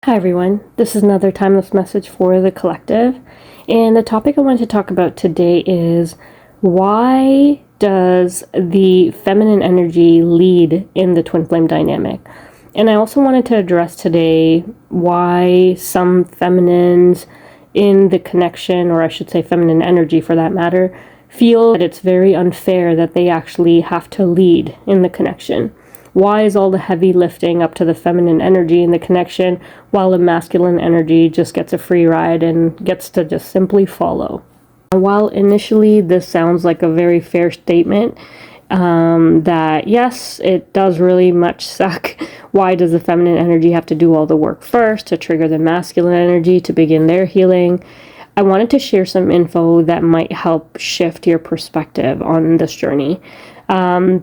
Hi everyone, this is another timeless message for the collective, and the topic I wanted to talk about today is why does the feminine energy lead in the twin flame dynamic? And I also wanted to address today why some feminines in the connection, or I should say feminine energy for that matter, feel that it's very unfair that they actually have to lead in the connection. Why is all the heavy lifting up to the feminine energy in the connection while the masculine energy just gets a free ride and gets to just simply follow? While initially this sounds like a very fair statement, that yes, it does really much suck. Why does the feminine energy have to do all the work first to trigger the masculine energy to begin their healing? I wanted to share some info that might help shift your perspective on this journey.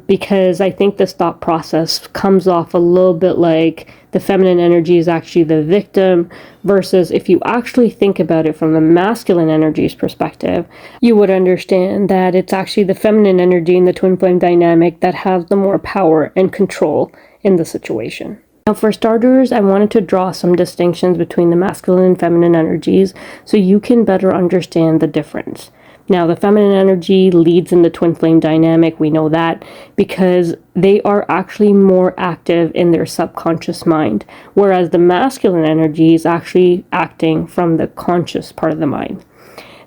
Because I think this thought process comes off a little bit like the feminine energy is actually the victim, versus if you actually think about it from the masculine energy's perspective, you would understand that it's actually the feminine energy in the twin flame dynamic that has the more power and control in the situation. Now, for starters, I wanted to draw some distinctions between the masculine and feminine energies so you can better understand the difference. Now, the feminine energy leads in the twin flame dynamic. We know that because they are actually more active in their subconscious mind, whereas the masculine energy is actually acting from the conscious part of the mind.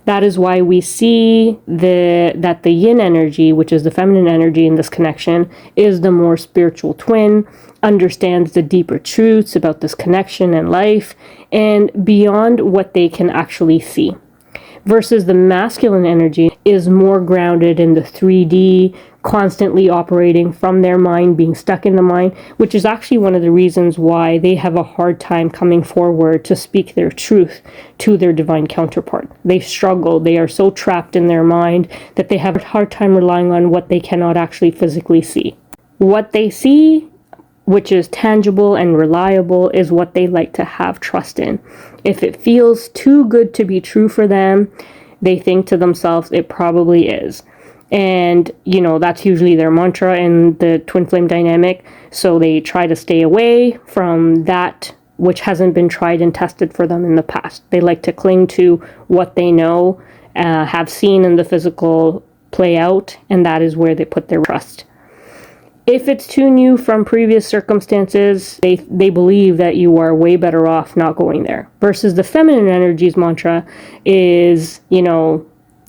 That is why we see that the yin energy, which is the feminine energy in this connection, is the more spiritual twin, understands the deeper truths about this connection and life, and beyond what they can actually see. Versus the masculine energy is more grounded in the 3D, constantly operating from their mind, being stuck in the mind, which is actually one of the reasons why they have a hard time coming forward to speak their truth to their divine counterpart. They struggle. They are so trapped in their mind that they have a hard time relying on what they cannot actually physically see. What they see, which is tangible and reliable, is what they like to have trust in. If it feels too good to be true for them, they think to themselves, it probably is. And, that's usually their mantra in the twin flame dynamic. So they try to stay away from that which hasn't been tried and tested for them in the past. They like to cling to what they know, have seen in the physical play out, and that is where they put their trust. If it's too new from previous circumstances, they believe that you are way better off not going there. Versus the feminine energy's mantra is,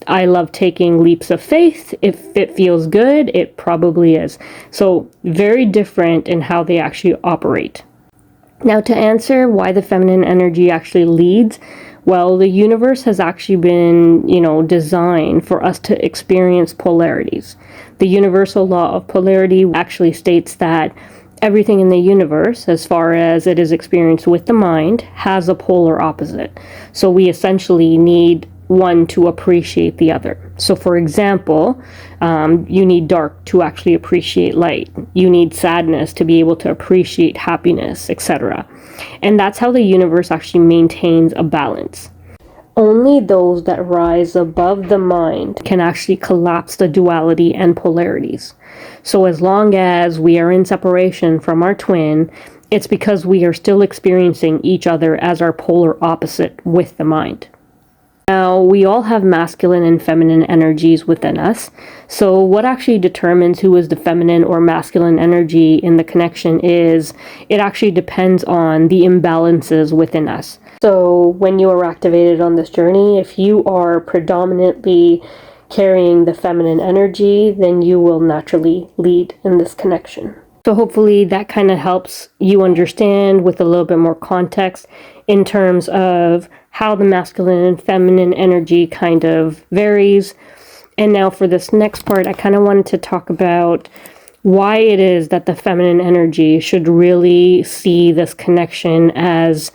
I love taking leaps of faith. If it feels good, it probably is. So very different in how they actually operate. Now, to answer why the feminine energy actually leads, well, the universe has actually been, designed for us to experience polarities. The universal law of polarity actually states that everything in the universe, as far as it is experienced with the mind, has a polar opposite. So we essentially need one to appreciate the other. So for example, you need dark to actually appreciate light. You need sadness to be able to appreciate happiness, etc. And that's how the universe actually maintains a balance. Only those that rise above the mind can actually collapse the duality and polarities. So as long as we are in separation from our twin, it's because we are still experiencing each other as our polar opposite with the mind. Now, we all have masculine and feminine energies within us. So what actually determines who is the feminine or masculine energy in the connection is it actually depends on the imbalances within us. So when you are activated on this journey, if you are predominantly carrying the feminine energy, then you will naturally lead in this connection. So hopefully that kind of helps you understand with a little bit more context in terms of how the masculine and feminine energy kind of varies. And now for this next part, I kind of wanted to talk about why it is that the feminine energy should really see this connection as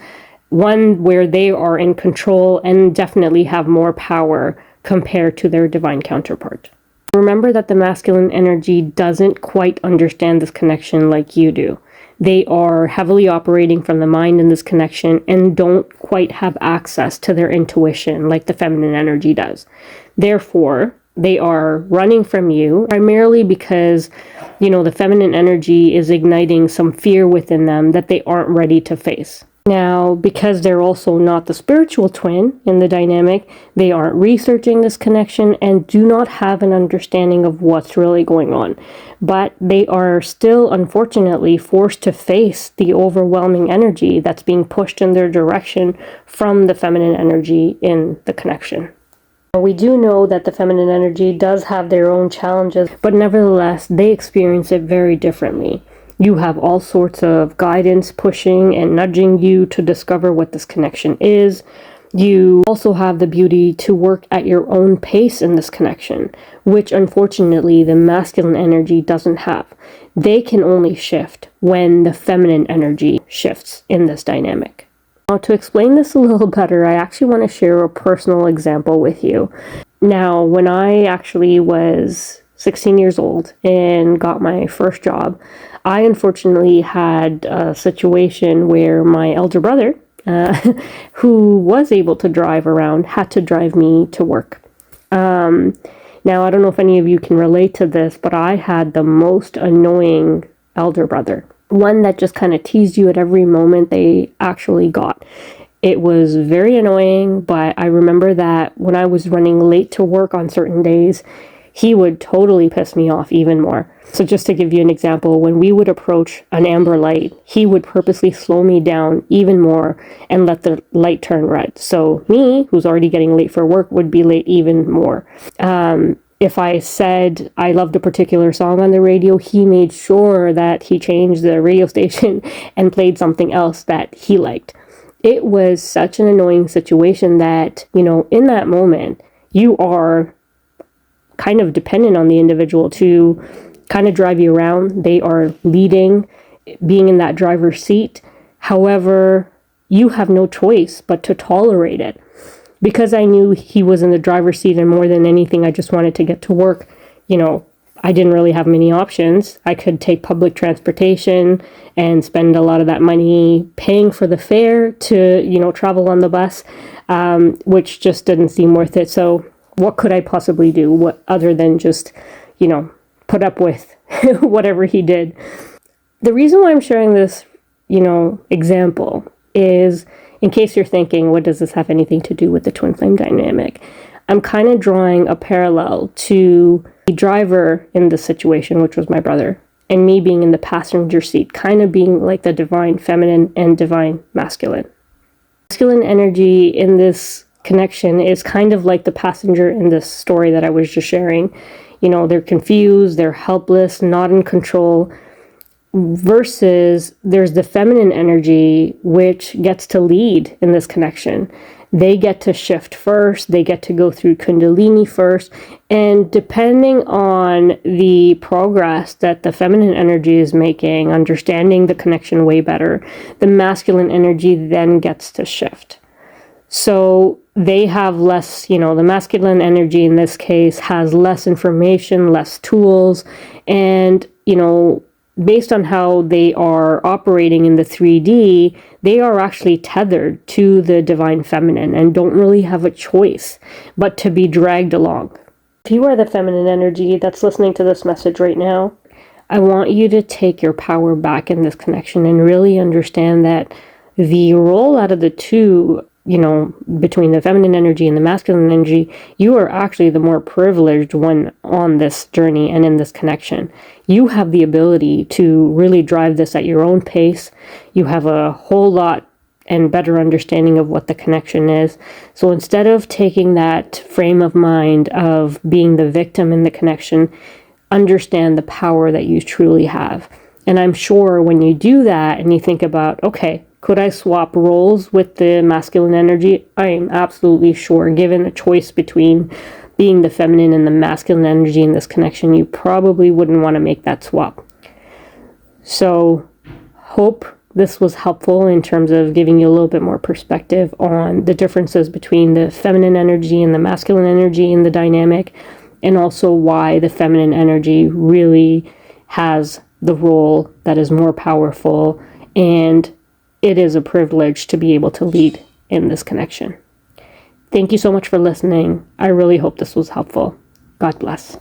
one where they are in control and definitely have more power compared to their divine counterpart. Remember that the masculine energy doesn't quite understand this connection like you do. They are heavily operating from the mind in this connection and don't quite have access to their intuition like the feminine energy does. Therefore, they are running from you primarily because, the feminine energy is igniting some fear within them that they aren't ready to face. Now, because they're also not the spiritual twin in the dynamic, they aren't researching this connection and do not have an understanding of what's really going on. But they are still, unfortunately, forced to face the overwhelming energy that's being pushed in their direction from the feminine energy in the connection. We do know that the feminine energy does have their own challenges, but nevertheless, they experience it very differently. You have all sorts of guidance pushing and nudging you to discover what this connection is. You also have the beauty to work at your own pace in this connection, which unfortunately the masculine energy doesn't have. They can only shift when the feminine energy shifts in this dynamic. Now, to explain this a little better, I actually want to share a personal example with you. Now, when I actually was 16 years old and got my first job, I unfortunately had a situation where my elder brother, who was able to drive around, had to drive me to work. Now, I don't know if any of you can relate to this, but I had the most annoying elder brother. One that just kind of teased you at every moment they actually got. It was very annoying, but I remember that when I was running late to work on certain days, he would totally piss me off even more. So just to give you an example, when we would approach an amber light, he would purposely slow me down even more and let the light turn red. So me, who's already getting late for work, would be late even more. If I said I loved a particular song on the radio, he made sure that he changed the radio station and played something else that he liked. It was such an annoying situation that, in that moment, you are kind of dependent on the individual to kind of drive you around. They are leading, being in that driver's seat. However, you have no choice but to tolerate it. Because I knew he was in the driver's seat and more than anything, I just wanted to get to work, I didn't really have many options. I could take public transportation and spend a lot of that money paying for the fare to, travel on the bus, which just didn't seem worth it. So what could I possibly do other than just, put up with whatever he did? The reason why I'm sharing this, example is, in case you're thinking, what does this have anything to do with the twin flame dynamic? I'm kind of drawing a parallel to the driver in this situation, which was my brother, and me being in the passenger seat, kind of being like the divine feminine and divine masculine. Masculine energy in this connection is kind of like the passenger in this story that I was just sharing. They're confused, they're helpless, not in control, versus there's the feminine energy, which gets to lead in this connection. They get to shift first, they get to go through Kundalini first, and depending on the progress that the feminine energy is making, understanding the connection way better, the masculine energy then gets to shift. So they have less, the masculine energy in this case has less information, less tools, and, based on how they are operating in the 3D, they are actually tethered to the divine feminine and don't really have a choice but to be dragged along. If you are the feminine energy that's listening to this message right now, I want you to take your power back in this connection and really understand that the role out of the two, between the feminine energy and the masculine energy, you are actually the more privileged one on this journey and in this connection. You have the ability to really drive this at your own pace. You have a whole lot and better understanding of what the connection is. So instead of taking that frame of mind of being the victim in the connection, understand the power that you truly have. And I'm sure when you do that and you think about, okay, could I swap roles with the masculine energy? I am absolutely sure, given a choice between being the feminine and the masculine energy in this connection, you probably wouldn't want to make that swap. So, hope this was helpful in terms of giving you a little bit more perspective on the differences between the feminine energy and the masculine energy in the dynamic, and also why the feminine energy really has the role that is more powerful, and it is a privilege to be able to lead in this connection. Thank you so much for listening. I really hope this was helpful. God bless.